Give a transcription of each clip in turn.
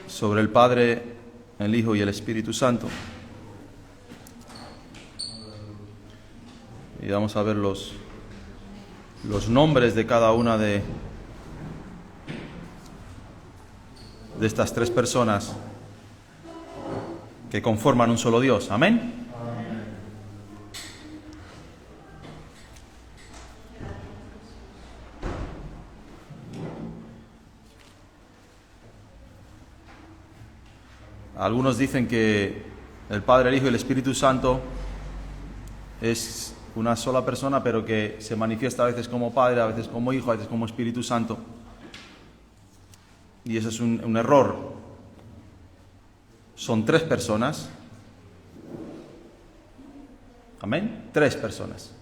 sobre el Padre, el Hijo y el Espíritu Santo. Y vamos a ver los nombres de cada una de estas tres personas que conforman un solo Dios. Amén. Algunos dicen que el Padre, el Hijo y el Espíritu Santo es una sola persona, pero que se manifiesta a veces como Padre, a veces como Hijo, a veces como Espíritu Santo. Y eso es un error. Son tres personas. Amén. Tres personas.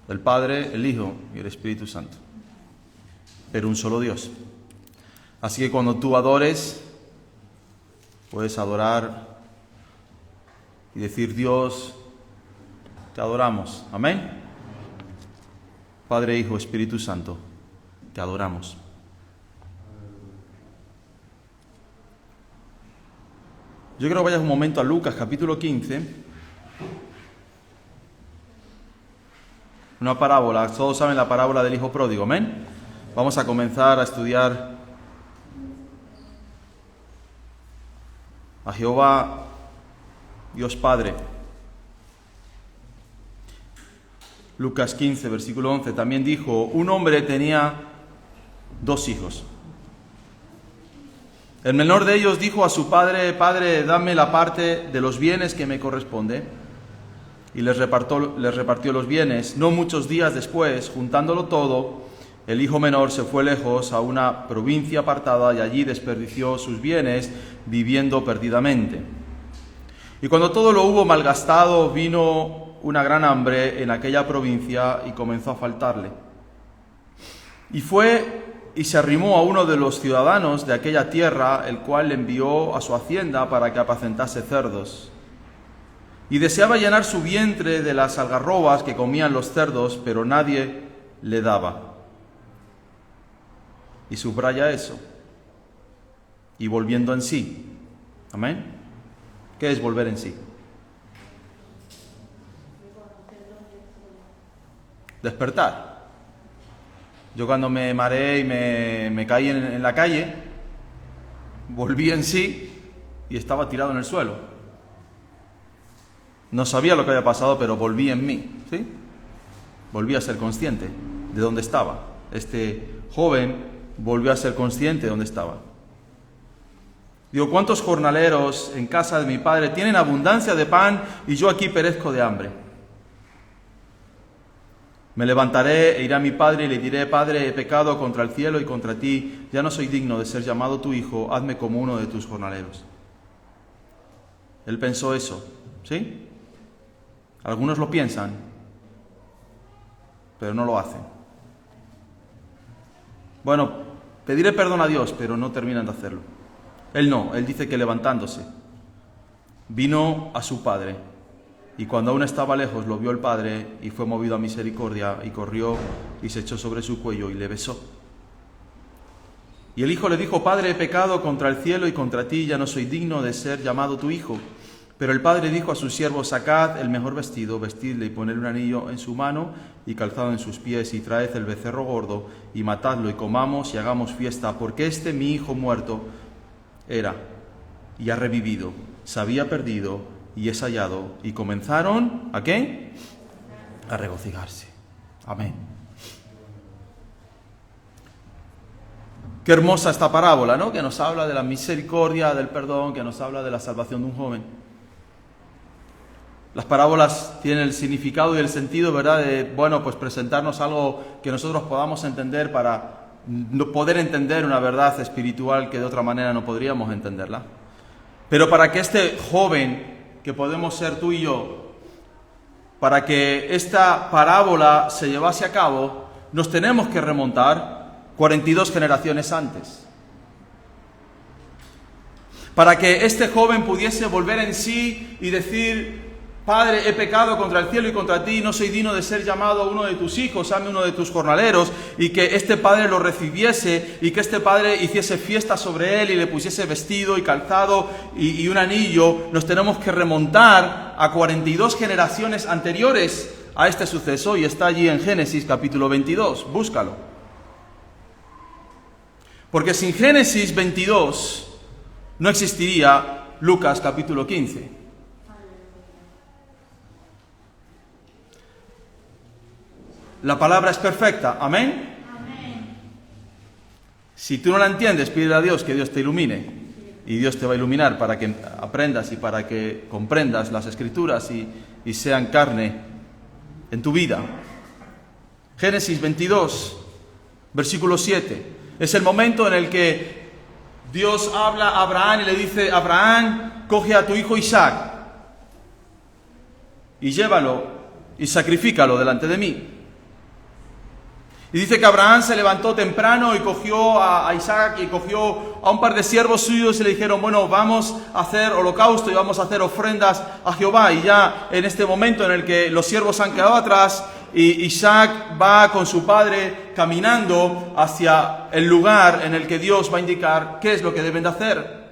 El Padre, el Hijo y el Espíritu Santo. Pero un solo Dios. Así que cuando tú adores, puedes adorar y decir: Dios, te adoramos. Amén. Padre, Hijo, Espíritu Santo, te adoramos. Yo quiero que vayas un momento a Lucas capítulo 15. Una parábola. Todos saben la parábola del Hijo Pródigo. Amén. Vamos a comenzar a estudiar a Jehová, Dios Padre. Lucas 15, versículo 11, también dijo: un hombre tenía dos hijos. El menor de ellos dijo a su padre: Padre, dame la parte de los bienes que me corresponde. Y les repartió los bienes. No muchos días después, juntándolo todo, el hijo menor se fue lejos a una provincia apartada y allí desperdició sus bienes, viviendo perdidamente. Y cuando todo lo hubo malgastado, vino una gran hambre en aquella provincia y comenzó a faltarle. Y fue y se arrimó a uno de los ciudadanos de aquella tierra, el cual le envió a su hacienda para que apacentase cerdos. Y deseaba llenar su vientre de las algarrobas que comían los cerdos, pero nadie le daba. Y subraya eso. Y volviendo en sí. Amén. ¿Qué es volver en sí? Despertar. Yo cuando me mareé y me caí en la calle, volví en sí y estaba tirado en el suelo. No sabía lo que había pasado, pero volví en mí, ¿sí? Volví a ser consciente de dónde estaba. Este joven volvió a ser consciente de dónde estaba. Digo: ¿cuántos jornaleros en casa de mi padre tienen abundancia de pan y yo aquí perezco de hambre? Me levantaré e iré a mi padre y le diré: Padre, he pecado contra el cielo y contra ti, ya no soy digno de ser llamado tu hijo, hazme como uno de tus jornaleros. Él pensó eso, ¿sí? Algunos lo piensan, pero no lo hacen. Bueno, pediré perdón a Dios, pero no terminan de hacerlo. Él no, él dice que levantándose, vino a su padre. Y cuando aún estaba lejos, lo vio el padre y fue movido a misericordia y corrió y se echó sobre su cuello y le besó. Y el hijo le dijo: Padre, he pecado contra el cielo y contra ti, ya no soy digno de ser llamado tu hijo. Pero el padre dijo a sus siervos: Sacad el mejor vestido, vestidle y ponedle un anillo en su mano y calzado en sus pies, y traed el becerro gordo y matadlo y comamos y hagamos fiesta, porque mi hijo muerto era y ha revivido, se había perdido y es hallado. Y comenzaron, ¿a qué? A regocijarse. Amén. Qué hermosa esta parábola, ¿no? Que nos habla de la misericordia, del perdón, que nos habla de la salvación de un joven. Las parábolas tienen el significado y el sentido, ¿verdad?, de, bueno, pues presentarnos algo que nosotros podamos entender para poder entender una verdad espiritual que de otra manera no podríamos entenderla. Pero para que este joven, que podemos ser tú y yo, para que esta parábola se llevase a cabo, nos tenemos que remontar 42 generaciones antes. Para que este joven pudiese volver en sí y decir: Padre, he pecado contra el cielo y contra ti, no soy digno de ser llamado uno de tus hijos, hazme uno de tus jornaleros, y que este padre lo recibiese, y que este padre hiciese fiesta sobre él, y le pusiese vestido y calzado y un anillo. Nos tenemos que remontar a 42 generaciones anteriores a este suceso, y está allí en Génesis capítulo 22, búscalo. Porque sin Génesis 22 no existiría Lucas capítulo 15. La palabra es perfecta, ¿amén? Amén. Si tú no la entiendes, pídele a Dios que Dios te ilumine. Y Dios te va a iluminar para que aprendas y para que comprendas las Escrituras y sean carne en tu vida. Génesis 22, versículo 7. Es el momento en el que Dios habla a Abraham y le dice: Abraham, coge a tu hijo Isaac y llévalo y sacrifícalo delante de mí. Y dice que Abraham se levantó temprano y cogió a Isaac y cogió a un par de siervos suyos y le dijeron: bueno, vamos a hacer holocausto y vamos a hacer ofrendas a Jehová. Y ya en este momento en el que los siervos han quedado atrás, y Isaac va con su padre caminando hacia el lugar en el que Dios va a indicar qué es lo que deben de hacer.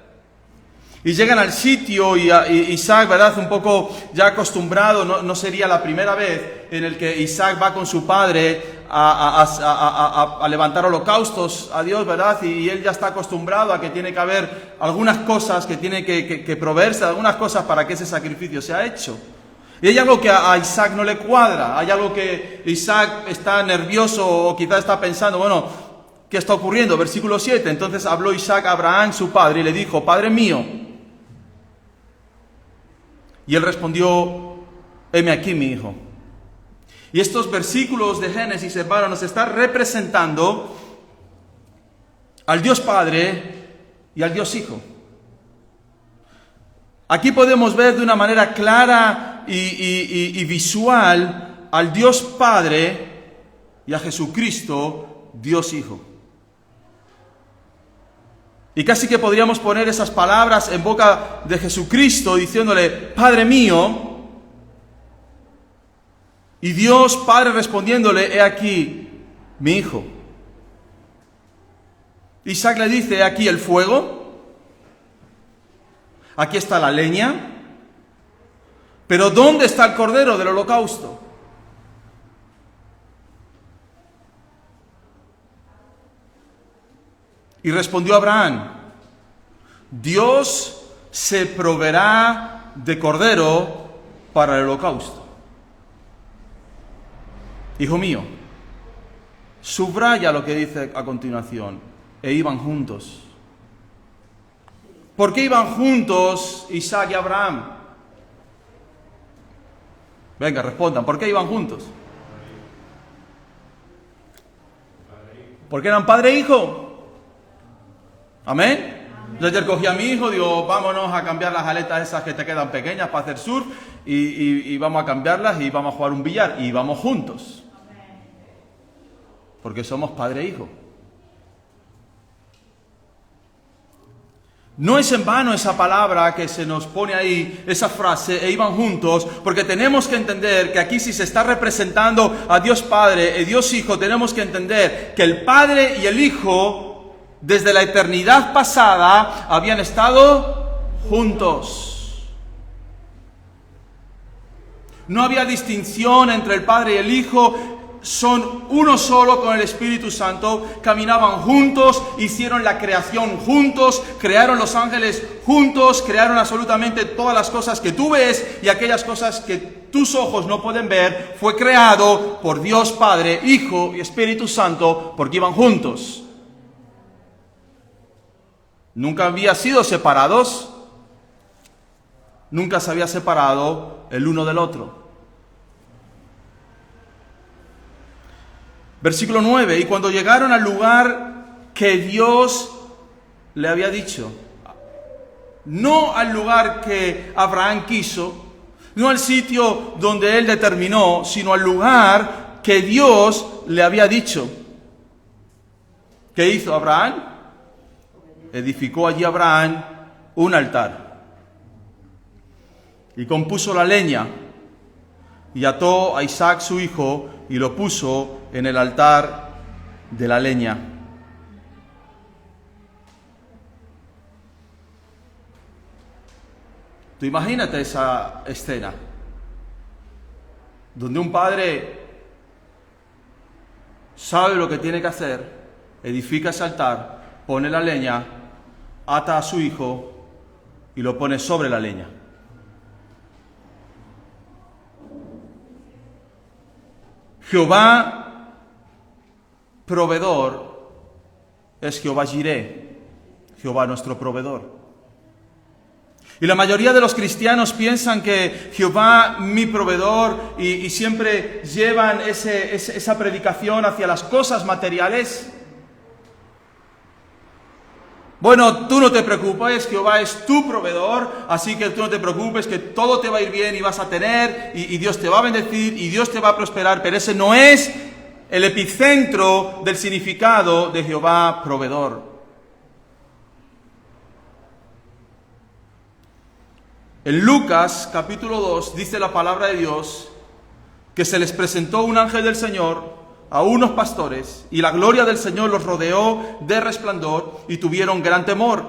Y llegan al sitio y Isaac, ¿verdad?, un poco ya acostumbrado, no sería la primera vez en el que Isaac va con su padre a levantar holocaustos a Dios, ¿verdad? Y él ya está acostumbrado a que tiene que haber algunas cosas, que tiene que proveerse de algunas cosas para que ese sacrificio sea hecho. Y hay algo que a Isaac no le cuadra, hay algo que Isaac está nervioso o quizás está pensando, bueno, ¿qué está ocurriendo? Versículo 7, entonces habló Isaac a Abraham, su padre, y le dijo: Padre mío. Y él respondió: heme aquí, mi hijo. Y estos versículos de Génesis, hermano, nos están representando al Dios Padre y al Dios Hijo. Aquí podemos ver de una manera clara y visual al Dios Padre y a Jesucristo, Dios Hijo. Y casi que podríamos poner esas palabras en boca de Jesucristo diciéndole: Padre mío. Y Dios Padre respondiéndole: he aquí mi hijo. Isaac le dice: he aquí el fuego, aquí está la leña, pero ¿dónde está el cordero del holocausto? Y respondió Abraham: Dios se proveerá de cordero para el holocausto. Hijo mío, subraya lo que dice a continuación: e iban juntos. ¿Por qué iban juntos Isaac y Abraham? Venga, respondan, ¿por qué iban juntos? Porque eran padre e hijo. ¿Amén? Yo ayer cogí a mi hijo, digo: vámonos a cambiar las aletas esas que te quedan pequeñas para hacer surf y vamos a cambiarlas y vamos a jugar un billar y vamos juntos. Porque somos padre e hijo. No es en vano esa palabra que se nos pone ahí, esa frase: e iban juntos, porque tenemos que entender que aquí, si se está representando a Dios Padre y Dios Hijo, tenemos que entender que el Padre y el Hijo, desde la eternidad pasada, habían estado juntos. No había distinción entre el Padre y el Hijo. Son uno solo con el Espíritu Santo, caminaban juntos, hicieron la creación juntos, crearon los ángeles juntos, crearon absolutamente todas las cosas que tú ves y aquellas cosas que tus ojos no pueden ver. Fue creado por Dios Padre, Hijo y Espíritu Santo, porque iban juntos. Nunca habían sido separados, nunca se había separado el uno del otro. Versículo 9, y cuando llegaron al lugar que Dios le había dicho, no al lugar que Abraham quiso, no al sitio donde él determinó, sino al lugar que Dios le había dicho. ¿Qué hizo Abraham? Edificó allí Abraham un altar y compuso la leña y ató a Isaac su hijo y lo puso en el altar de la leña. Tú imagínate esa escena, donde un padre sabe lo que tiene que hacer, edifica ese altar, pone la leña, ata a su hijo y lo pone sobre la leña. Jehová proveedor es Jehová Jireh, Jehová nuestro proveedor. Y la mayoría de los cristianos piensan que Jehová mi proveedor y siempre llevan esa predicación hacia las cosas materiales. Bueno, tú no te preocupes, Jehová es tu proveedor, así que tú no te preocupes, que todo te va a ir bien y vas a tener, y Dios te va a bendecir, y Dios te va a prosperar, pero ese no es el epicentro del significado de Jehová proveedor. En Lucas capítulo 2 dice la palabra de Dios que se les presentó un ángel del Señor a unos pastores, y la gloria del Señor los rodeó de resplandor, y tuvieron gran temor.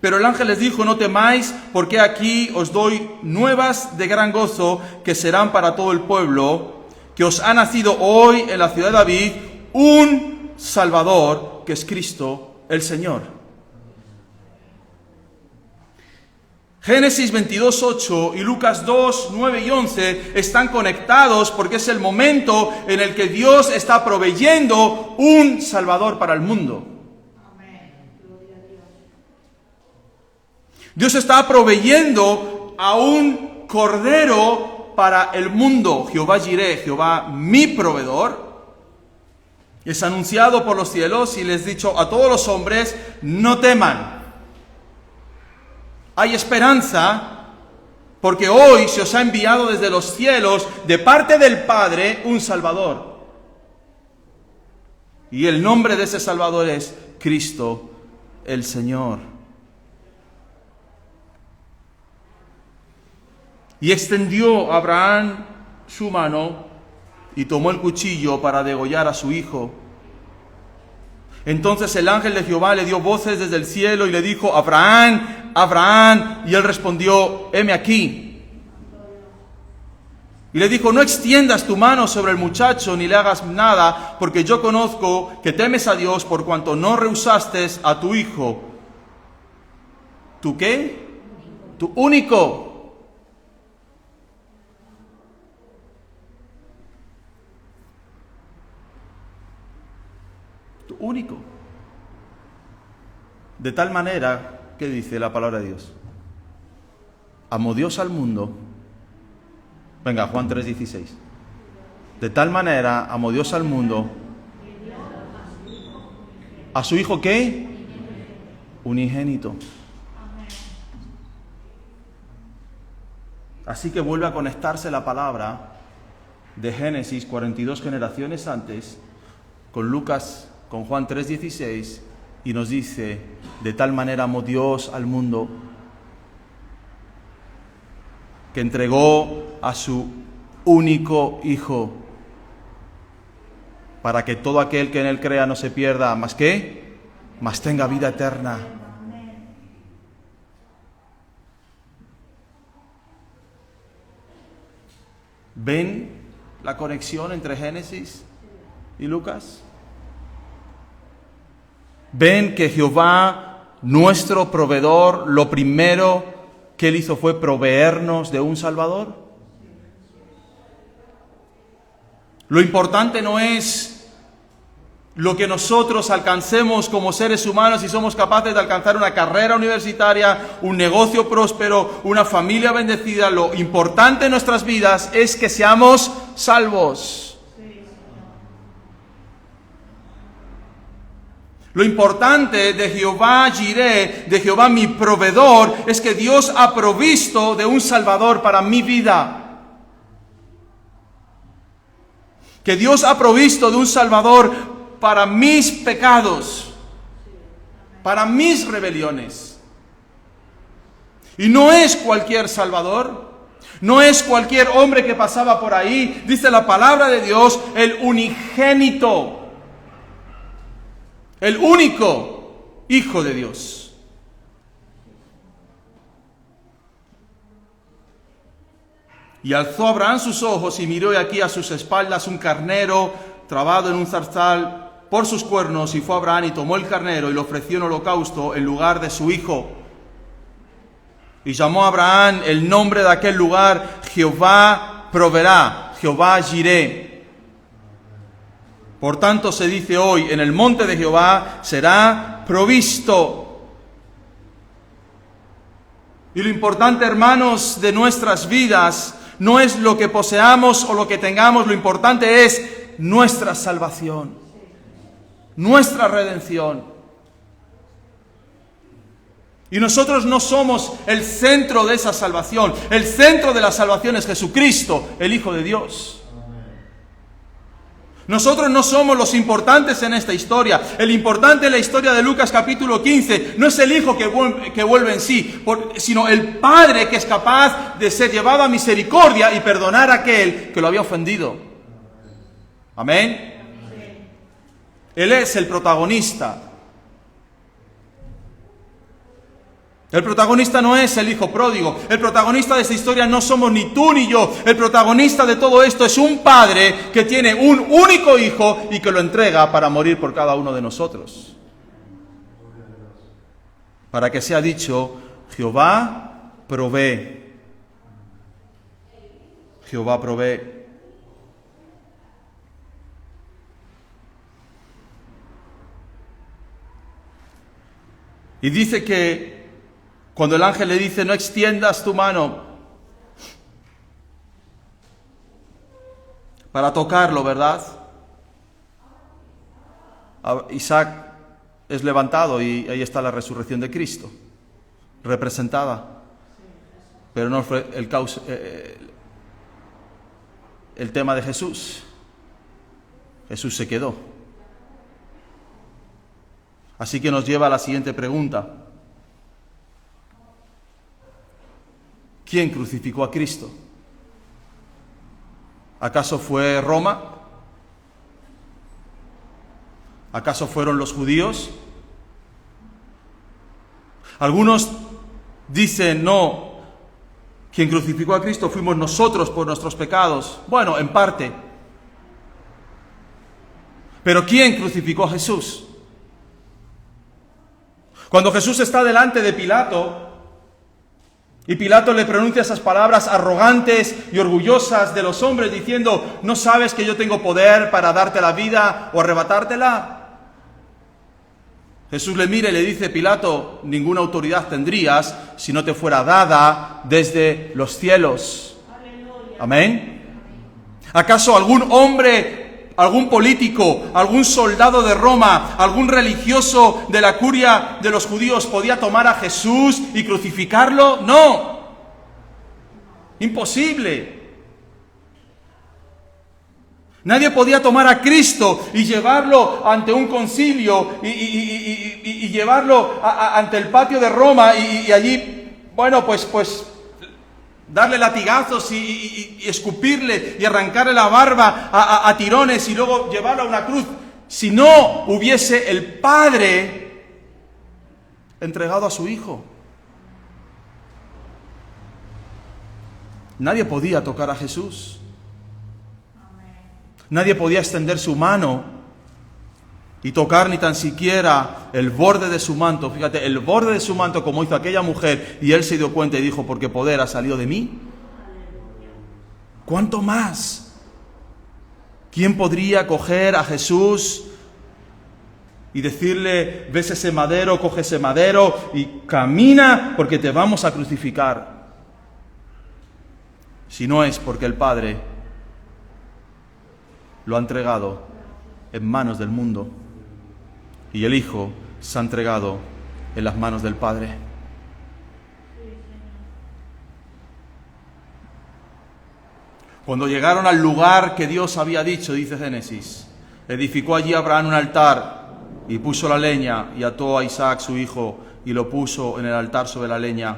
Pero el ángel les dijo: no temáis, porque aquí os doy nuevas de gran gozo, que serán para todo el pueblo, que os ha nacido hoy en la ciudad de David un Salvador, que es Cristo el Señor. Génesis 22:8 y Lucas 2:9 y 11 están conectados porque es el momento en el que Dios está proveyendo un Salvador para el mundo. Dios está proveyendo a un Cordero para el mundo. Jehová Jireh, Jehová mi proveedor. Es anunciado por los cielos y les he dicho a todos los hombres: no teman. Hay esperanza, porque hoy se os ha enviado desde los cielos, de parte del Padre, un Salvador. Y el nombre de ese Salvador es Cristo el Señor. Y extendió Abraham su mano y tomó el cuchillo para degollar a su hijo. Entonces el ángel de Jehová le dio voces desde el cielo y le dijo: Abraham, Abraham. Y él respondió: heme aquí. Y le dijo: no extiendas tu mano sobre el muchacho ni le hagas nada, porque yo conozco que temes a Dios, por cuanto no rehusaste a tu hijo. ¿Tu qué? Tu único. Único. De tal manera, ¿qué dice la palabra de Dios? Amó Dios al mundo. Venga, Juan 3:16. De tal manera amó Dios al mundo. ¿A su hijo qué? Unigénito. Así que vuelve a conectarse la palabra de Génesis 42 generaciones antes con Lucas, con Juan 3:16, y nos dice: de tal manera amó Dios al mundo, que entregó a su único Hijo, para que todo aquel que en él crea no se pierda, ¿más qué? Mas tenga vida eterna. ¿Ven la conexión entre Génesis y Lucas? ¿Ven que Jehová, nuestro proveedor, lo primero que Él hizo fue proveernos de un Salvador? Lo importante no es lo que nosotros alcancemos como seres humanos, si somos capaces de alcanzar una carrera universitaria, un negocio próspero, una familia bendecida. Lo importante en nuestras vidas es que seamos salvos. Lo importante de Jehová Jireh, de Jehová mi proveedor, es que Dios ha provisto de un Salvador para mi vida. Que Dios ha provisto de un Salvador para mis pecados, para mis rebeliones. Y no es cualquier Salvador, No es cualquier hombre que pasaba por ahí, dice la palabra de Dios, el unigénito, el único Hijo de Dios. Y alzó Abraham sus ojos y miró, y aquí a sus espaldas un carnero trabado en un zarzal por sus cuernos, y fue Abraham y tomó el carnero y lo ofreció en holocausto en lugar de su hijo. Y llamó a Abraham el nombre de aquel lugar Jehová proveerá, Jehová Jireh. Por tanto se dice hoy, en el monte de Jehová será provisto. Y lo importante, hermanos, de nuestras vidas no es lo que poseamos o lo que tengamos, lo importante es nuestra salvación, nuestra redención. Y nosotros no somos el centro de esa salvación. El centro de la salvación es Jesucristo, el Hijo de Dios. Nosotros no somos los importantes en esta historia. El importante en la historia de Lucas capítulo 15 no es el Hijo que vuelve en sí, sino el Padre que es capaz de ser llevado a misericordia y perdonar a aquel que lo había ofendido. Amén. Él es el protagonista. El protagonista no es el hijo pródigo. El protagonista de esta historia no somos ni tú ni yo. El protagonista de todo esto es un padre que tiene un único hijo y que lo entrega para morir por cada uno de nosotros. Para que sea dicho, Jehová provee. Jehová provee. Y dice que cuando el ángel le dice, no extiendas tu mano para tocarlo, ¿verdad? Isaac es levantado y ahí está la resurrección de Cristo, representada. Pero no fue el tema de Jesús. Jesús se quedó. Así que nos lleva a la siguiente pregunta. ¿Quién crucificó a Cristo? ¿Acaso fue Roma? ¿Acaso fueron los judíos? Algunos dicen, no, quien crucificó a Cristo fuimos nosotros por nuestros pecados. Bueno, en parte. Pero ¿quién crucificó a Jesús? Cuando Jesús está delante de Pilato, y Pilato le pronuncia esas palabras arrogantes y orgullosas de los hombres, diciendo, ¿no sabes que yo tengo poder para darte la vida o arrebatártela? Jesús le mira y le dice, Pilato, ninguna autoridad tendrías si no te fuera dada desde los cielos. Amén. ¿Acaso algún hombre, algún político, algún soldado de Roma, algún religioso de la curia de los judíos podía tomar a Jesús y crucificarlo? No. Imposible. Nadie podía tomar a Cristo y llevarlo ante un concilio y llevarlo ante el patio de Roma y allí, bueno, pues darle latigazos y escupirle y arrancarle la barba a tirones y luego llevarlo a una cruz, si no hubiese el Padre entregado a su Hijo. Nadie podía tocar a Jesús. Nadie podía extender su mano y tocar ni tan siquiera el borde de su manto. Fíjate, el borde de su manto, como hizo aquella mujer, y él se dio cuenta y dijo, porque poder ha salido de mí. ¿Cuánto más? ¿Quién podría coger a Jesús y decirle, ves ese madero, coge ese madero y camina porque te vamos a crucificar? Si no es porque el Padre lo ha entregado en manos del mundo y el Hijo se ha entregado en las manos del Padre. Cuando llegaron al lugar que Dios había dicho, dice Génesis, edificó allí Abraham un altar y puso la leña y ató a Isaac su hijo y lo puso en el altar sobre la leña.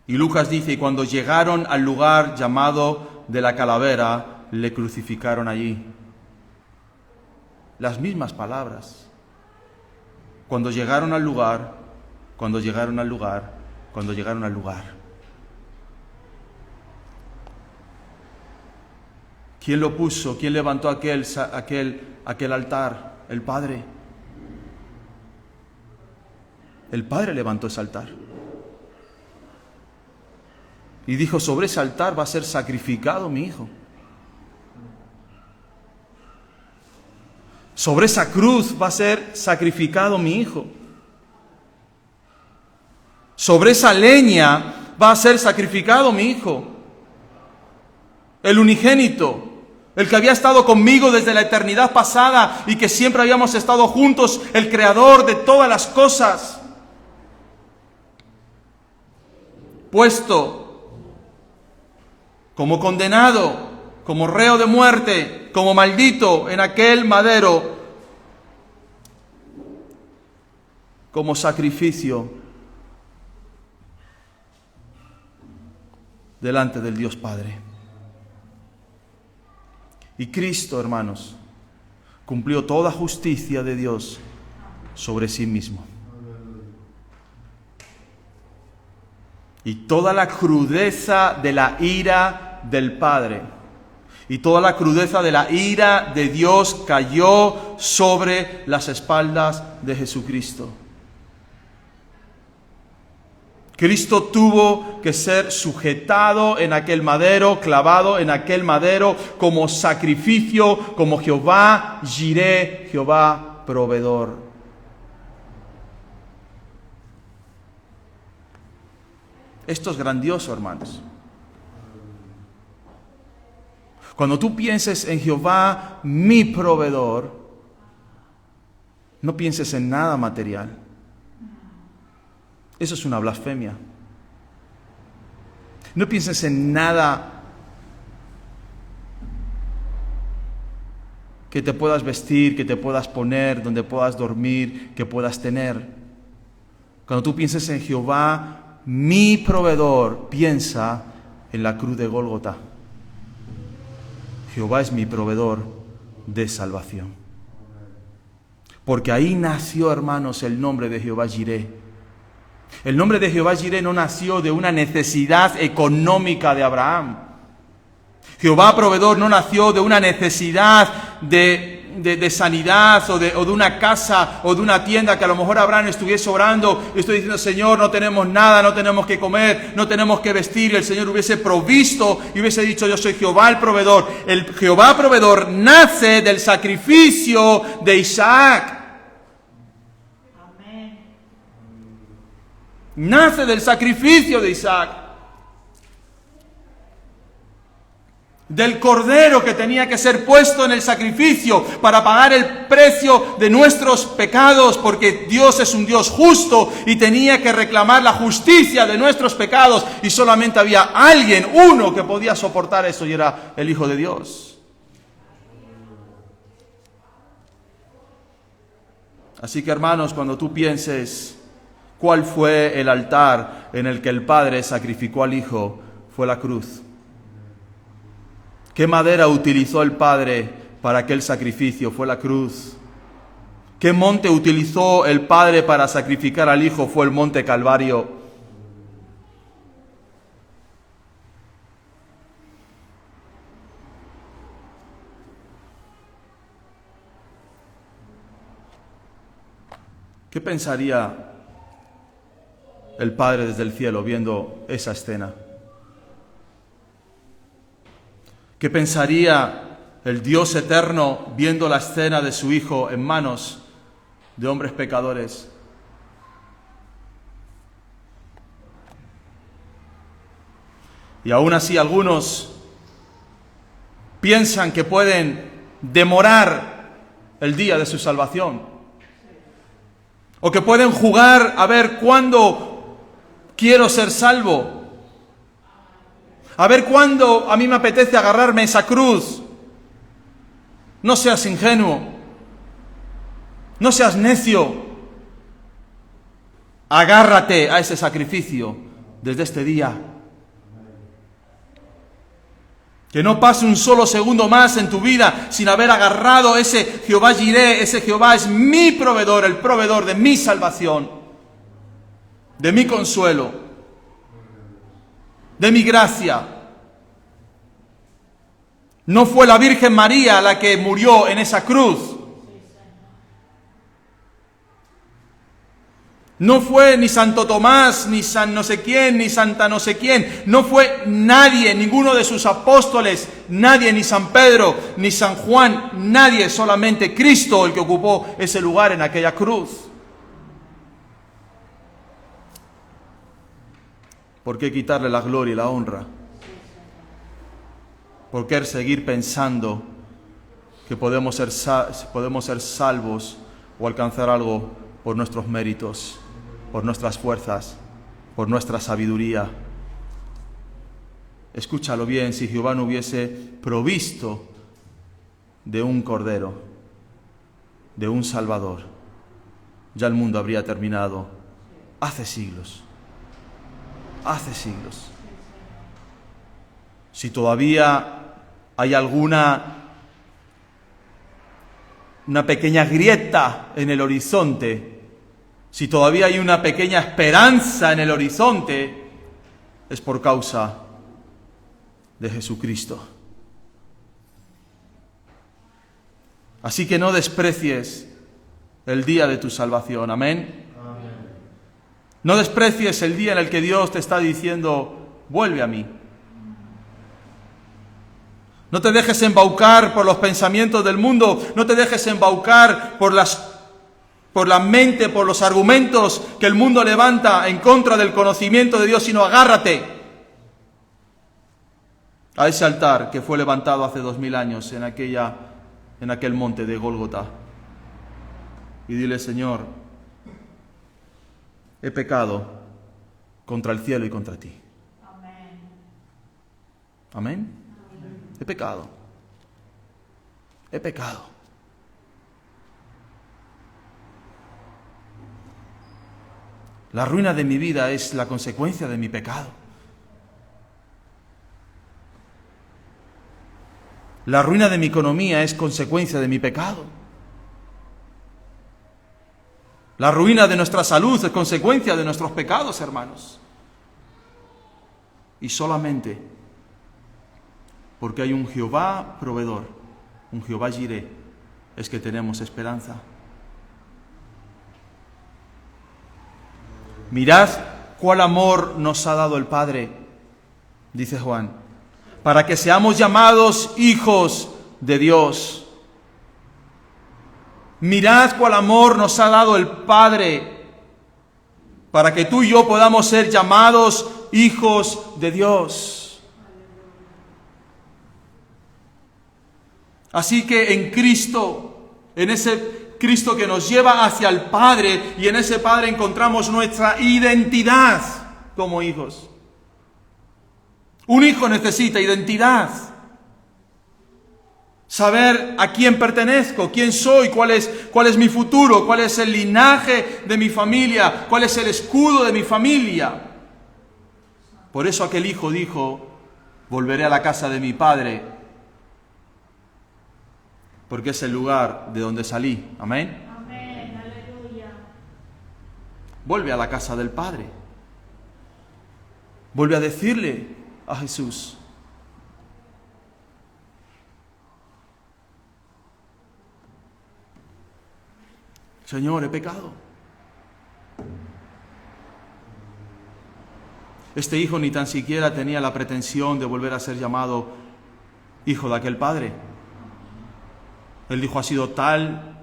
Y Lucas dice, y cuando llegaron al lugar llamado de la calavera, le crucificaron allí. Las mismas palabras. Cuando llegaron al lugar, cuando llegaron al lugar, cuando llegaron al lugar. ¿Quién lo puso? ¿Quién levantó aquel altar? El Padre. El Padre levantó ese altar. Y dijo, sobre ese altar va a ser sacrificado mi hijo. Sobre esa cruz va a ser sacrificado mi hijo. Sobre esa leña va a ser sacrificado mi hijo. El unigénito, el que había estado conmigo desde la eternidad pasada y que siempre habíamos estado juntos, el creador de todas las cosas. Puesto como condenado, como reo de muerte, como maldito en aquel madero, como sacrificio delante del Dios Padre. Y Cristo, hermanos, cumplió toda justicia de Dios sobre sí mismo. Y toda la crudeza de la ira del Padre y toda la crudeza de la ira de Dios cayó sobre las espaldas de Jesucristo. Cristo tuvo que ser sujetado en aquel madero, clavado en aquel madero como sacrificio, como Jehová Jireh, Jehová proveedor. Esto es grandioso, hermanos. Cuando tú pienses en Jehová, mi proveedor, no pienses en nada material. Eso es una blasfemia. No pienses en nada que te puedas vestir, que te puedas poner, donde puedas dormir, que puedas tener. Cuando tú pienses en Jehová, mi proveedor, piensa en la cruz de Gólgota. Jehová es mi proveedor de salvación. Porque ahí nació, hermanos, el nombre de Jehová Jireh. El nombre de Jehová Jireh no nació de una necesidad económica de Abraham. Jehová proveedor no nació de una necesidad de sanidad o de una casa o de una tienda que a lo mejor Abraham estuviese orando y estoy diciendo, Señor, no tenemos nada, no tenemos que comer, no tenemos que vestir, y el Señor hubiese provisto y hubiese dicho, yo soy Jehová el proveedor. El Jehová proveedor nace del sacrificio de Isaac. Amén. Nace del sacrificio de Isaac. Del cordero que tenía que ser puesto en el sacrificio para pagar el precio de nuestros pecados, porque Dios es un Dios justo y tenía que reclamar la justicia de nuestros pecados, y solamente había alguien, uno, que podía soportar eso, y era el Hijo de Dios. Así que, hermanos, cuando tú pienses cuál fue el altar en el que el Padre sacrificó al Hijo, fue la cruz. ¿Qué madera utilizó el Padre para aquel sacrificio? Fue la cruz. ¿Qué monte utilizó el Padre para sacrificar al Hijo? Fue el monte Calvario. ¿Qué pensaría el Padre desde el cielo viendo esa escena? ¿Qué pensaría el Dios eterno viendo la escena de su Hijo en manos de hombres pecadores? Y aún así algunos piensan que pueden demorar el día de su salvación, o que pueden jugar a ver cuándo quiero ser salvo. A ver cuándo a mí me apetece agarrarme esa cruz. No seas ingenuo. No seas necio. Agárrate a ese sacrificio desde este día. Que no pase un solo segundo más en tu vida sin haber agarrado ese Jehová Jireh, ese Jehová es mi proveedor, el proveedor de mi salvación, de mi consuelo, de mi gracia. No fue la Virgen María la que murió en esa cruz. No fue ni Santo Tomás, ni San no sé quién, ni Santa no sé quién. No fue nadie, ninguno de sus apóstoles, nadie, ni San Pedro, ni San Juan, nadie, solamente Cristo el que ocupó ese lugar en aquella cruz. ¿Por qué quitarle la gloria y la honra? ¿Por qué seguir pensando que podemos ser salvos o alcanzar algo por nuestros méritos, por nuestras fuerzas, por nuestra sabiduría? Escúchalo bien, si Jehová no hubiese provisto de un cordero, de un salvador, ya el mundo habría terminado hace siglos. Hace siglos. Si todavía hay una pequeña grieta en el horizonte, si todavía hay una pequeña esperanza en el horizonte, es por causa de Jesucristo. Así que no desprecies el día de tu salvación. Amén. No desprecies el día en el que Dios te está diciendo, vuelve a mí. No te dejes embaucar por los pensamientos del mundo, no te dejes embaucar por la mente, por los argumentos que el mundo levanta en contra del conocimiento de Dios, sino agárrate a ese altar que fue levantado hace 2000 años en aquel monte de Gólgota. Y dile, Señor, he pecado contra el cielo y contra ti. Amén. Amén. He pecado. He pecado. La ruina de mi vida es la consecuencia de mi pecado. La ruina de mi economía es consecuencia de mi pecado. La ruina de nuestra salud es consecuencia de nuestros pecados, hermanos. Y solamente porque hay un Jehová proveedor, un Jehová Jireh, es que tenemos esperanza. Mirad cuál amor nos ha dado el Padre, dice Juan, para que seamos llamados hijos de Dios. Mirad cuál amor nos ha dado el Padre, para que tú y yo podamos ser llamados hijos de Dios. Así que en Cristo, en ese Cristo que nos lleva hacia el Padre, y en ese Padre encontramos nuestra identidad como hijos. Un hijo necesita identidad. Saber a quién pertenezco, quién soy, cuál es mi futuro, cuál es el linaje de mi familia, cuál es el escudo de mi familia. Por eso aquel hijo dijo, volveré a la casa de mi padre, porque es el lugar de donde salí. Amén. Amén, aleluya. Vuelve a la casa del Padre. Vuelve a decirle a Jesús, Señor, he pecado. Este hijo ni tan siquiera tenía la pretensión de volver a ser llamado hijo de aquel padre. Él dijo, ha sido tal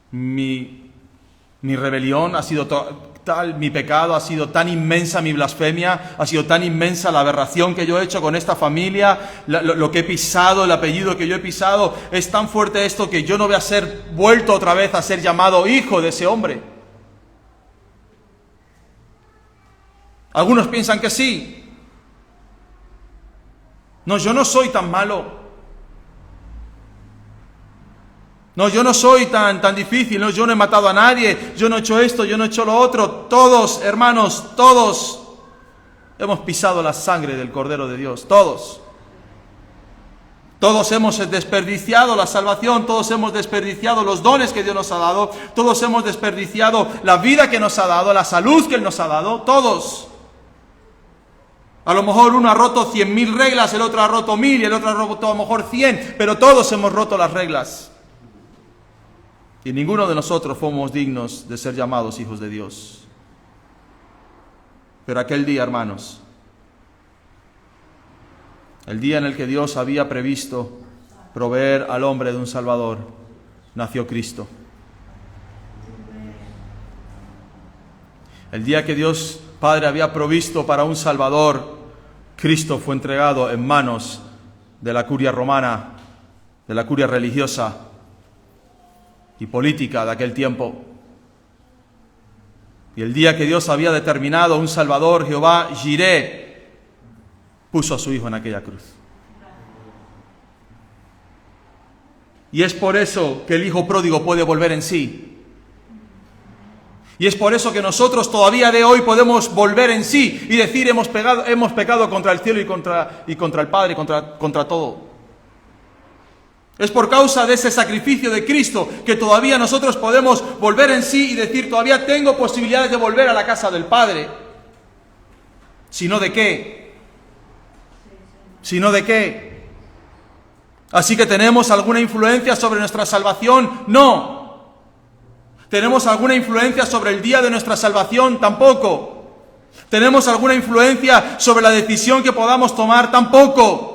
mi rebelión, ha sido tal mi pecado, ha sido tan inmensa mi blasfemia, ha sido tan inmensa la aberración que yo he hecho con esta familia, lo que he pisado, el apellido que yo he pisado, es tan fuerte esto que yo no voy a ser vuelto otra vez a ser llamado hijo de ese hombre. Algunos piensan que sí. No, yo no soy tan malo. No, yo no soy tan difícil, no, yo no he matado a nadie, yo no he hecho esto, yo no he hecho lo otro. Todos, hermanos, todos hemos pisado la sangre del Cordero de Dios, todos. Todos hemos desperdiciado la salvación, todos hemos desperdiciado los dones que Dios nos ha dado, todos hemos desperdiciado la vida que nos ha dado, la salud que Él nos ha dado, todos. A lo mejor uno ha roto 100.000 reglas, el otro ha roto 1.000 y el otro ha roto a lo mejor 100, pero todos hemos roto las reglas. Y ninguno de nosotros fuimos dignos de ser llamados hijos de Dios. Pero aquel día, hermanos, el día en el que Dios había previsto proveer al hombre de un Salvador, nació Cristo. El día que Dios Padre había provisto para un Salvador, Cristo fue entregado en manos de la curia romana, de la curia religiosa y política de aquel tiempo. Y el día que Dios había determinado un Salvador, Jehová Jireh puso a su Hijo en aquella cruz. Y es por eso que el Hijo pródigo puede volver en sí. Y es por eso que nosotros todavía de hoy podemos volver en sí y decir hemos pecado contra el cielo y contra el Padre, contra todo. Es por causa de ese sacrificio de Cristo que todavía nosotros podemos volver en sí y decir todavía tengo posibilidades de volver a la casa del Padre. ¿Si no de qué? ¿Si no de qué? ¿Así que tenemos alguna influencia sobre nuestra salvación? No. ¿Tenemos alguna influencia sobre el día de nuestra salvación? Tampoco. ¿Tenemos alguna influencia sobre la decisión que podamos tomar? Tampoco.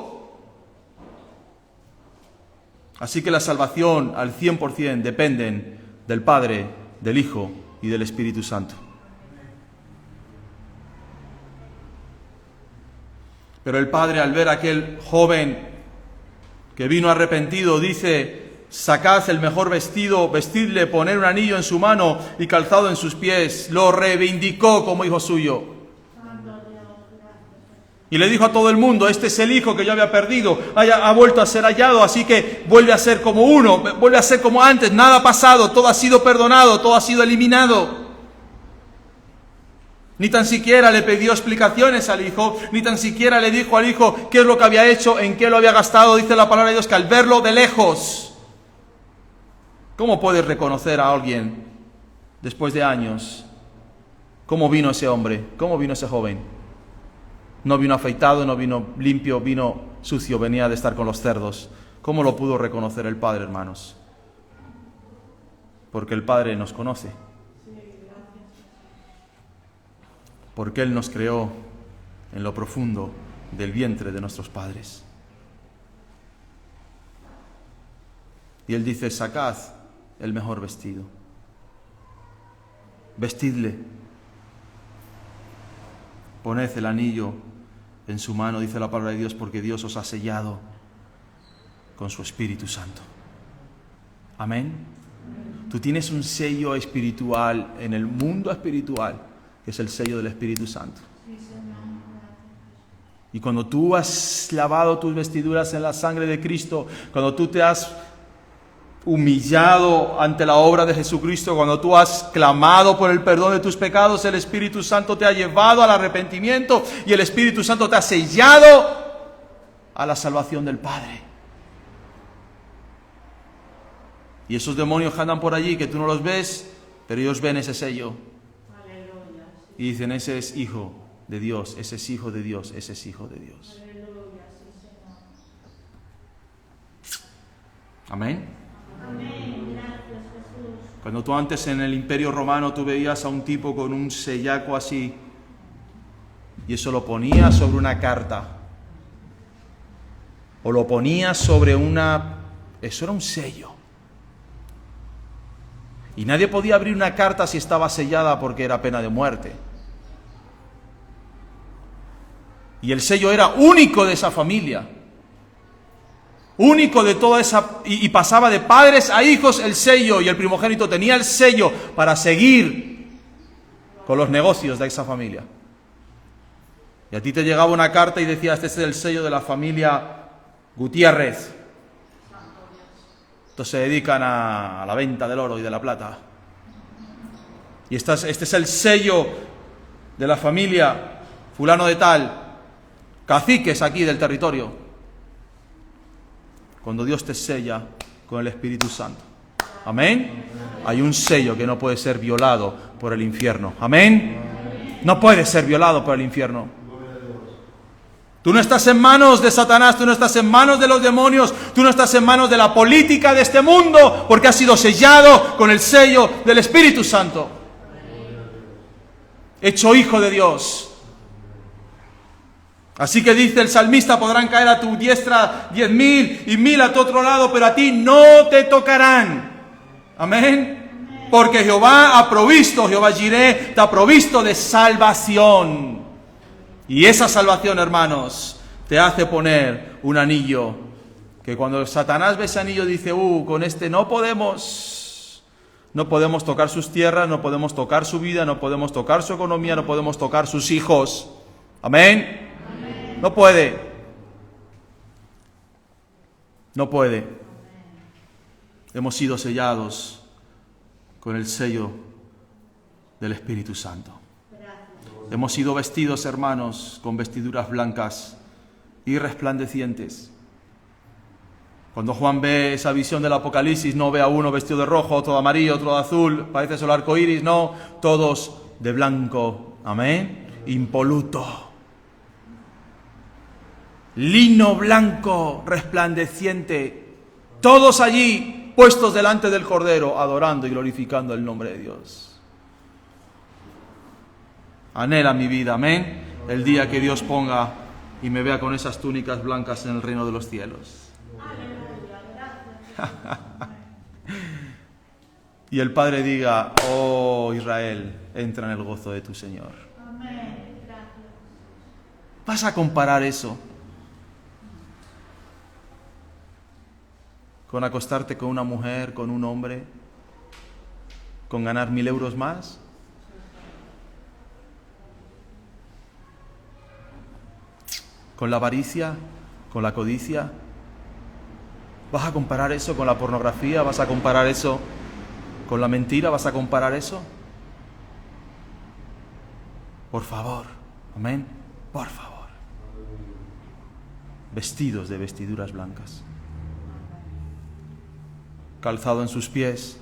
Así que la salvación al 100% dependen del Padre, del Hijo y del Espíritu Santo. Pero el Padre, al ver a aquel joven que vino arrepentido, dice: sacad el mejor vestido, vestidle, poner un anillo en su mano y calzado en sus pies. Lo reivindicó como hijo suyo. Y le dijo a todo el mundo: este es el hijo que yo había perdido, ha vuelto a ser hallado, así que vuelve a ser como uno, vuelve a ser como antes, nada ha pasado, todo ha sido perdonado, todo ha sido eliminado. Ni tan siquiera le pidió explicaciones al hijo, ni tan siquiera le dijo al hijo qué es lo que había hecho, en qué lo había gastado. Dice la palabra de Dios que al verlo de lejos, ¿cómo puedes reconocer a alguien después de años? ¿Cómo vino ese hombre? ¿Cómo vino ese joven? No vino afeitado, no vino limpio, vino sucio, venía de estar con los cerdos. ¿Cómo lo pudo reconocer el Padre, hermanos? Porque el Padre nos conoce. Porque Él nos creó en lo profundo del vientre de nuestros padres. Y Él dice: sacad el mejor vestido, vestidle, poned el anillo en su mano, dice la palabra de Dios, porque Dios os ha sellado con su Espíritu Santo. Amén. Tú tienes un sello espiritual en el mundo espiritual, que es el sello del Espíritu Santo. Y cuando tú has lavado tus vestiduras en la sangre de Cristo, cuando tú te has humillado ante la obra de Jesucristo, cuando tú has clamado por el perdón de tus pecados, el Espíritu Santo te ha llevado al arrepentimiento y el Espíritu Santo te ha sellado a la salvación del Padre. Y esos demonios que andan por allí, que tú no los ves, pero ellos ven ese sello. Y dicen: ese es hijo de Dios, ese es hijo de Dios, ese es hijo de Dios. Amén. Cuando tú antes en el Imperio Romano tú veías a un tipo con un sellaco así, y eso lo ponías sobre una carta, o lo ponías sobre eso era un sello. Y nadie podía abrir una carta si estaba sellada, porque era pena de muerte. Y el sello era único de esa familia. Único de toda esa... Y pasaba de padres a hijos el sello. Y el primogénito tenía el sello para seguir con los negocios de esa familia. Y a ti te llegaba una carta y decía: este es el sello de la familia Gutiérrez. Estos se dedican a la venta del oro y de la plata. Y este es el sello de la familia fulano de tal, caciques aquí del territorio. Cuando Dios te sella con el Espíritu Santo. Amén. Hay un sello que no puede ser violado por el infierno. Amén. No puede ser violado por el infierno. Tú no estás en manos de Satanás, tú no estás en manos de los demonios, tú no estás en manos de la política de este mundo, porque has sido sellado con el sello del Espíritu Santo. Hecho hijo de Dios. Así que dice el salmista, podrán caer a tu diestra 10.000 y 1.000 a tu otro lado, pero a ti no te tocarán. Amén. Porque Jehová ha provisto, Jehová Jireh, te ha provisto de salvación. Y esa salvación, hermanos, te hace poner un anillo, que cuando Satanás ve ese anillo dice, con este no podemos tocar sus tierras, no podemos tocar su vida, no podemos tocar su economía, no podemos tocar sus hijos. Amén. No puede. No puede. Hemos sido sellados con el sello del Espíritu Santo. Hemos sido vestidos, hermanos, con vestiduras blancas y resplandecientes. Cuando Juan ve esa visión del Apocalipsis, no ve a uno vestido de rojo, otro de amarillo, otro de azul, parece solo arco iris, no, todos de blanco. Amén. Impoluto. Lino blanco, resplandeciente, todos allí puestos delante del Cordero, adorando y glorificando el nombre de Dios. Anhela mi vida, amén, el día que Dios ponga y me vea con esas túnicas blancas en el reino de los cielos. Y el Padre diga, oh Israel, entra en el gozo de tu Señor. ¿Vas a comparar eso con acostarte con una mujer, con un hombre, con ganar 1.000 euros más? ¿Con la avaricia? ¿Con la codicia? ¿Vas a comparar eso con la pornografía? ¿Vas a comparar eso con la mentira? ¿Vas a comparar eso? Por favor, amén, por favor. Vestidos de vestiduras blancas. Calzado en sus pies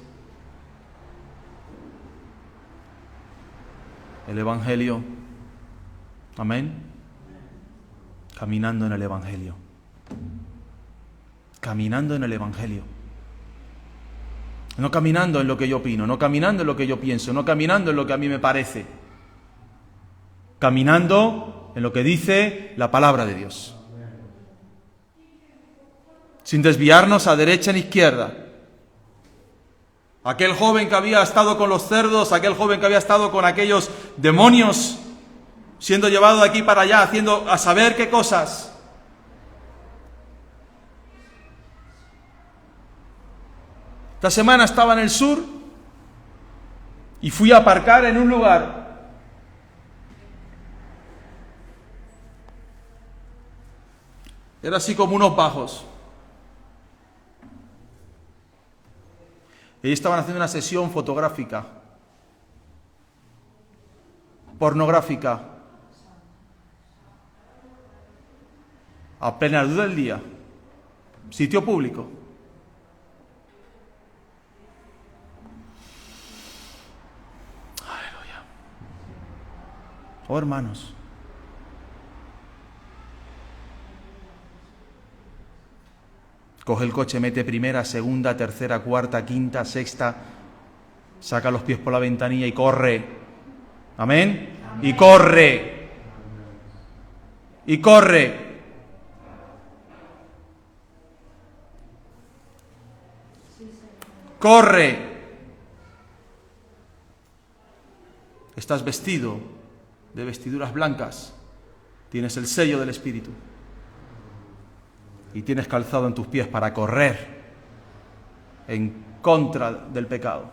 el Evangelio. Amén. Caminando en el Evangelio. Caminando en el Evangelio. No caminando en lo que yo opino, no caminando en lo que yo pienso, no caminando en lo que a mí me parece. Caminando en lo que dice la palabra de Dios. Sin desviarnos a derecha ni izquierda. Aquel joven que había estado con los cerdos, aquel joven que había estado con aquellos demonios, siendo llevado de aquí para allá, haciendo a saber qué cosas. Esta semana estaba en el sur y fui a aparcar en un lugar. Era así como unos bajos. Ellos estaban haciendo una sesión fotográfica, pornográfica, a plena luz del día, sitio público. Aleluya. Oh, hermanos, coge el coche, mete primera, segunda, tercera, cuarta, quinta, sexta, saca los pies por la ventanilla y corre. Amén. Amén. Y corre. Y corre. Corre. Estás vestido de vestiduras blancas. Tienes el sello del Espíritu. Y tienes calzado en tus pies para correr en contra del pecado.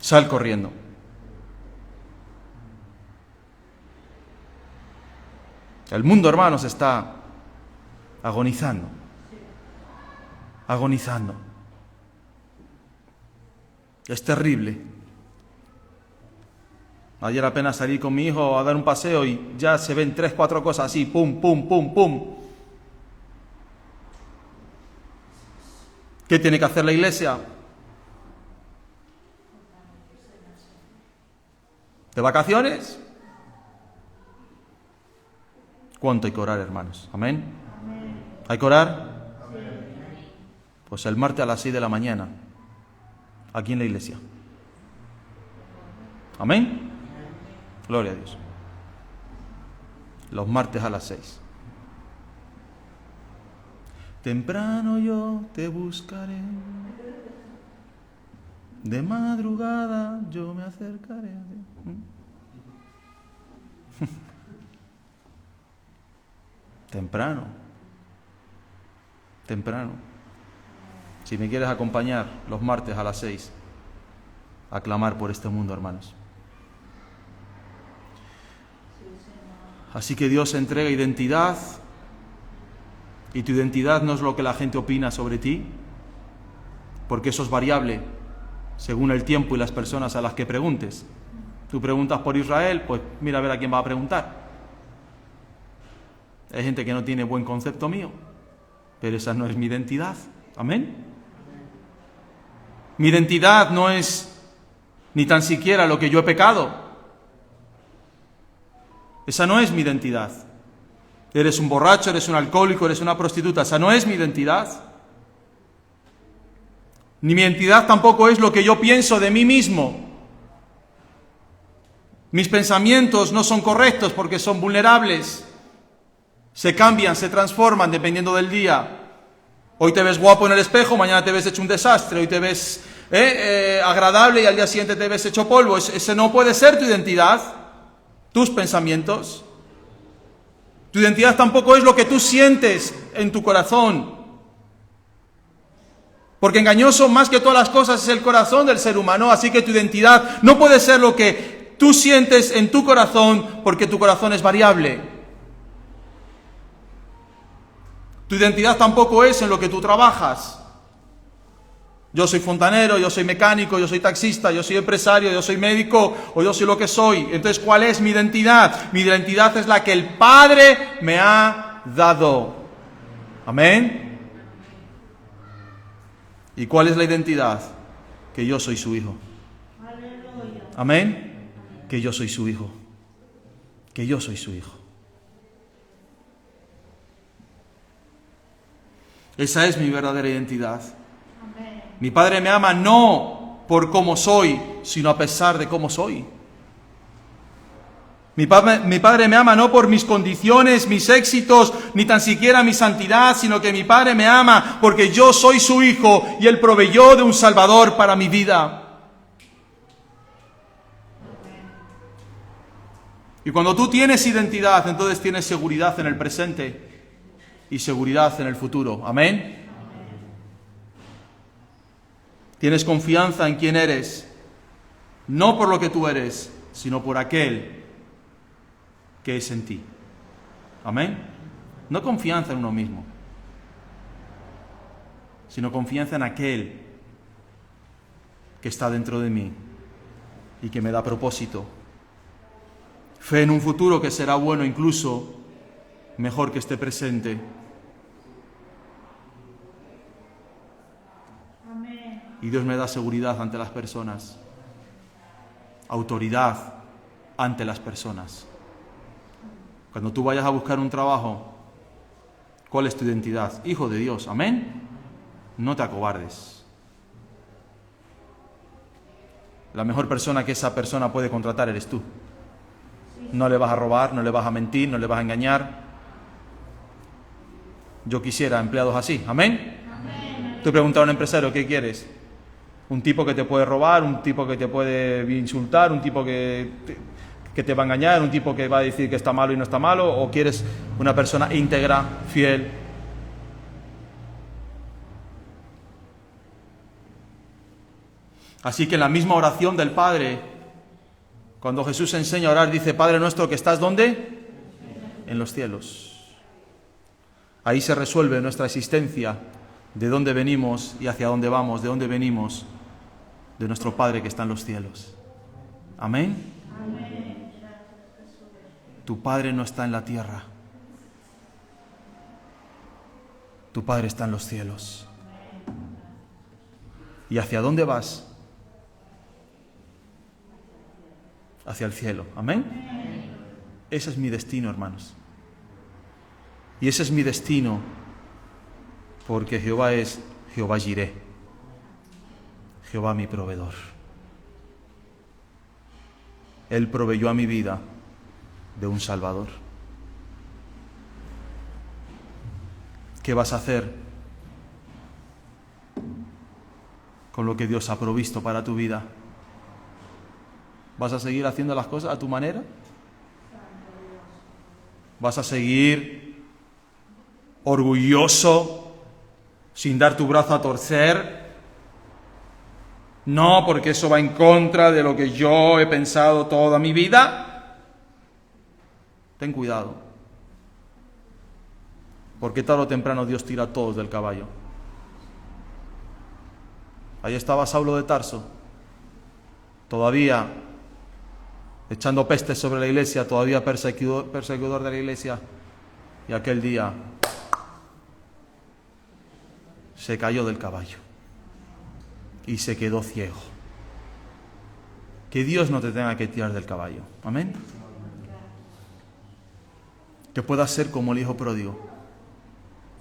Sal corriendo. El mundo, hermanos, está agonizando. agonizando. Es terrible. Ayer apenas salí con mi hijo a dar un paseo y ya se ven 3, 4 cosas así, pum, pum, pum, pum. ¿Qué tiene que hacer la iglesia? ¿De vacaciones? ¿Cuánto hay que orar, hermanos? ¿Amén? ¿Hay que orar? Pues el martes a las 6 de la mañana, aquí en la iglesia. ¿Amén? Gloria a Dios. Los martes a las 6. Temprano yo te buscaré, de madrugada yo me acercaré a ti. Temprano. Si me quieres acompañar los martes a las 6 a clamar por este mundo, hermanos. Así que Dios entrega identidad, y tu identidad no es lo que la gente opina sobre ti, porque eso es variable según el tiempo y las personas a las que preguntes. Tú preguntas por Israel, pues mira a ver a quién va a preguntar. Hay gente que no tiene buen concepto mío, pero esa no es mi identidad. ¿Amén? Mi identidad no es ni tan siquiera lo que yo he pecado. Esa no es mi identidad. Eres un borracho, eres un alcohólico, eres una prostituta. Esa no es mi identidad. Ni mi identidad tampoco es lo que yo pienso de mí mismo. Mis pensamientos no son correctos porque son vulnerables. Se cambian, se transforman dependiendo del día. Hoy te ves guapo en el espejo, mañana te ves hecho un desastre. Hoy te ves agradable y al día siguiente te ves hecho polvo. Ese no puede ser tu identidad, tus pensamientos. Tu identidad tampoco es lo que tú sientes en tu corazón. Porque engañoso más que todas las cosas es el corazón del ser humano. Así que tu identidad no puede ser lo que tú sientes en tu corazón, porque tu corazón es variable. Tu identidad tampoco es en lo que tú trabajas. Yo soy fontanero, yo soy mecánico, yo soy taxista, yo soy empresario, yo soy médico o yo soy lo que soy. Entonces, ¿cuál es mi identidad? Mi identidad es la que el Padre me ha dado. ¿Amén? ¿Y cuál es la identidad? Que yo soy su hijo. ¿Amén? Que yo soy su hijo. Que yo soy su hijo. Esa es mi verdadera identidad. Amén. Mi Padre me ama no por cómo soy, sino a pesar de cómo soy. Mi Padre me ama no por mis condiciones, mis éxitos, ni tan siquiera mi santidad, sino que mi Padre me ama porque yo soy su hijo y Él proveyó de un Salvador para mi vida. Y cuando tú tienes identidad, entonces tienes seguridad en el presente y seguridad en el futuro. ¿Amén? Tienes confianza en quién eres, no por lo que tú eres, sino por aquel que es en ti. ¿Amén? No confianza en uno mismo, sino confianza en aquel que está dentro de mí y que me da propósito. Fe en un futuro que será bueno, incluso mejor que este presente. Amén. Y Dios me da seguridad ante las personas, autoridad ante las personas. Cuando tú vayas a buscar un trabajo, ¿cuál es tu identidad? Hijo de Dios, amén. No te acobardes. La mejor persona que esa persona puede contratar eres tú. No le vas a robar, no le vas a mentir, no le vas a engañar. Yo quisiera empleados así, amén. Amén. Tú preguntas a un empresario, ¿qué quieres? Un tipo que te puede robar, un tipo que te puede insultar, un tipo que te va a engañar, un tipo que va a decir que está malo y no está malo, o quieres una persona íntegra, fiel. Así que en la misma oración del Padre, cuando Jesús enseña a orar, dice: Padre nuestro que estás ¿dónde? En los cielos. Ahí se resuelve nuestra existencia de dónde venimos y hacia dónde vamos, de dónde venimos, de nuestro Padre que está en los cielos. Amén. Tu Padre no está en la tierra. Tu Padre está en los cielos. ¿Y hacia dónde vas? Hacia el cielo. Amén. Ese es mi destino, hermanos. Y ese es mi destino porque Jehová es Jehová Jireh, Jehová mi proveedor. Él proveyó a mi vida de un Salvador. ¿Qué vas a hacer con lo que Dios ha provisto para tu vida? ¿Vas a seguir haciendo las cosas a tu manera? ¿Vas a seguir orgulloso, sin dar tu brazo a torcer? No, porque eso va en contra de lo que yo he pensado toda mi vida. Ten cuidado, porque tarde o temprano Dios tira a todos del caballo. Ahí estaba Saulo de Tarso, todavía echando pestes sobre la iglesia, todavía perseguidor de la iglesia, y aquel día se cayó del caballo y se quedó ciego. Que Dios no te tenga que tirar del caballo. Amén. Que puedas ser como el hijo pródigo,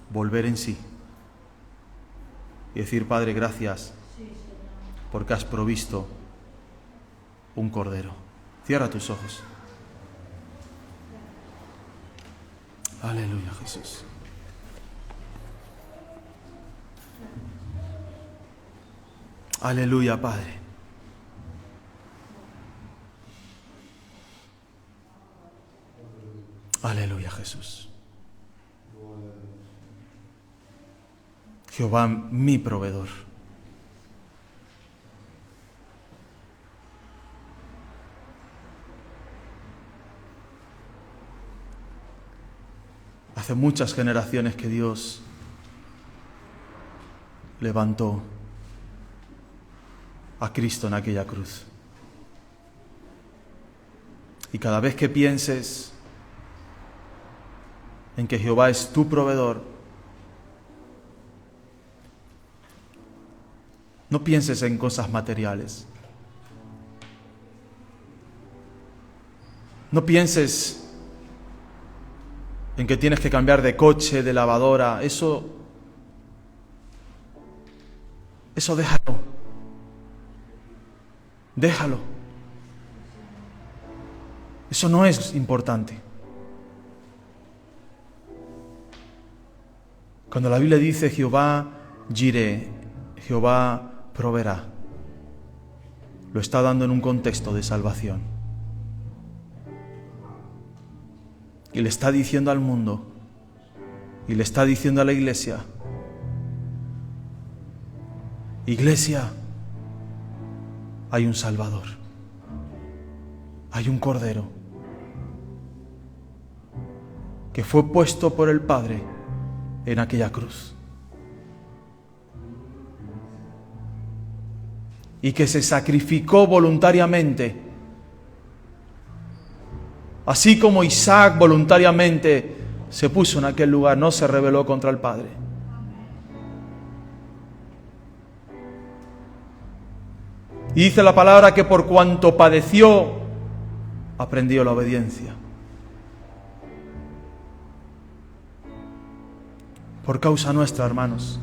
volver en sí y decir: Padre, gracias porque has provisto un cordero. Cierra tus ojos. Aleluya, Jesús. Aleluya, Padre. Aleluya, Jesús. Jehová, mi proveedor. Hace muchas generaciones que Dios levantó a Cristo en aquella cruz. Y cada vez que pienses en que Jehová es tu proveedor, no pienses en cosas materiales. No pienses en que tienes que cambiar de coche, de lavadora. Eso déjalo. Déjalo. Eso no es importante. Cuando la Biblia dice Jehová Jireh, Jehová proveerá, lo está dando en un contexto de salvación. Y le está diciendo al mundo, y le está diciendo a la iglesia: Iglesia, hay un Salvador, hay un Cordero que fue puesto por el Padre en aquella cruz y que se sacrificó voluntariamente, así como Isaac voluntariamente se puso en aquel lugar, no se rebeló contra el Padre. Y dice la palabra que por cuanto padeció, aprendió la obediencia. Por causa nuestra, hermanos.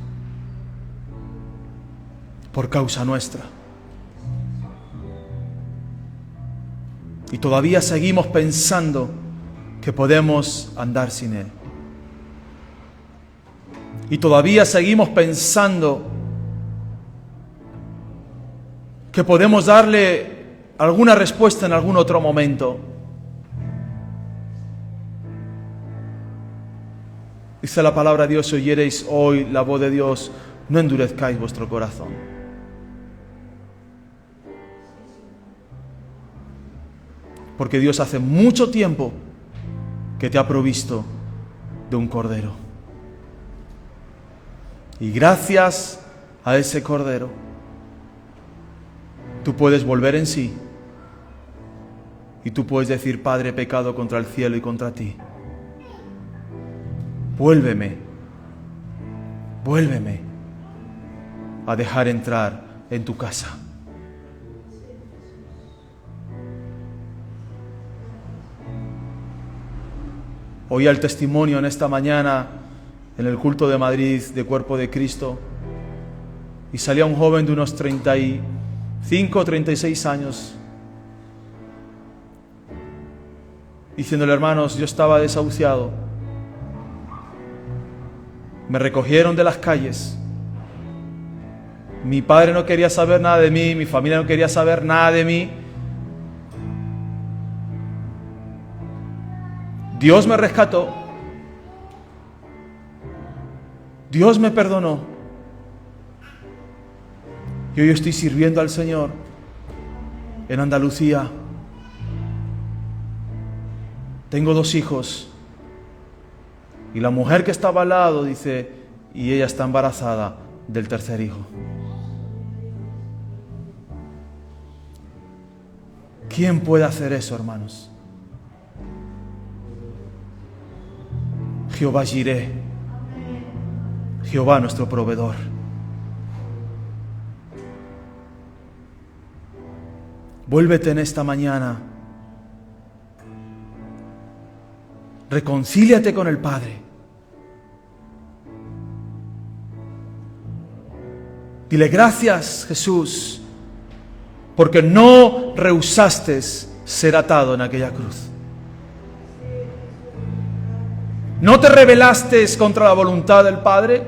Por causa nuestra. Y todavía seguimos pensando que podemos andar sin Él. Y todavía seguimos pensando que podemos darle alguna respuesta en algún otro momento. Dice la palabra de Dios: si oyereis hoy la voz de Dios, no endurezcáis vuestro corazón. Porque Dios hace mucho tiempo que te ha provisto de un cordero. Y gracias a ese Cordero, tú puedes volver en sí. Y tú puedes decir: Padre, he pecado contra el cielo y contra ti. Vuélveme a dejar entrar en tu casa. Oí el testimonio en esta mañana en el culto de Madrid de Cuerpo de Cristo, y salía un joven de unos 35 o 36 años diciéndole: hermanos, yo estaba desahuciado, me recogieron de las calles, mi padre no quería saber nada de mí, mi familia no quería saber nada de mí. Dios me rescató, Dios me perdonó, y hoy estoy sirviendo al Señor en Andalucía. Tengo 2 hijos, y la mujer que estaba al lado dice, y ella está embarazada del 3er hijo. ¿Quién puede hacer eso, hermanos? Jehová Jireh, Jehová nuestro proveedor. Vuélvete en esta mañana. Reconcíliate con el Padre. Dile: gracias, Jesús, porque no rehusaste ser atado en aquella cruz. ¿No te rebelaste contra la voluntad del Padre?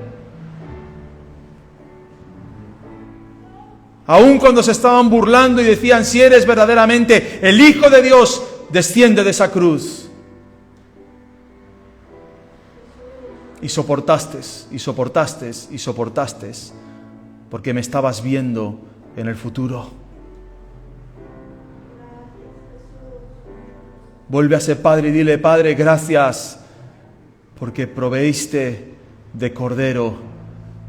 Aun cuando se estaban burlando y decían: si eres verdaderamente el Hijo de Dios, desciende de esa cruz. Y soportaste, porque me estabas viendo en el futuro. Vuelve a ese Padre y dile: Padre, gracias, porque proveíste de Cordero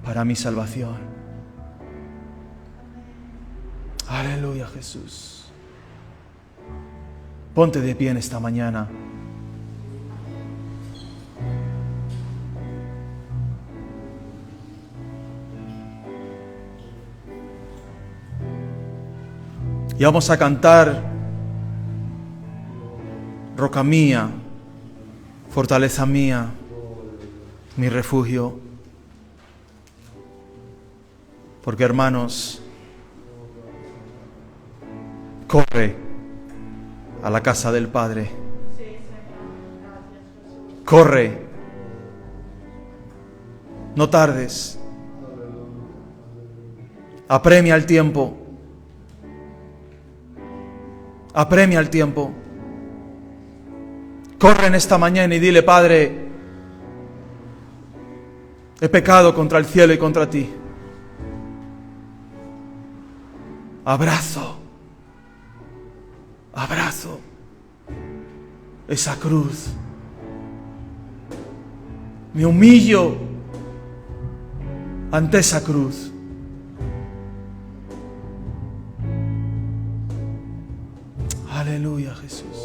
para mi salvación. Aleluya, Jesús. Ponte de pie en esta mañana. Y vamos a cantar: roca mía, fortaleza mía, mi refugio. Porque, hermanos, corre a la casa del Padre. Corre. No tardes. Apremia el tiempo. Apremia el tiempo. Corre en esta mañana y dile: Padre, he pecado contra el cielo y contra ti. Abrazo esa cruz. Me humillo ante esa cruz. Aleluya, Jesús.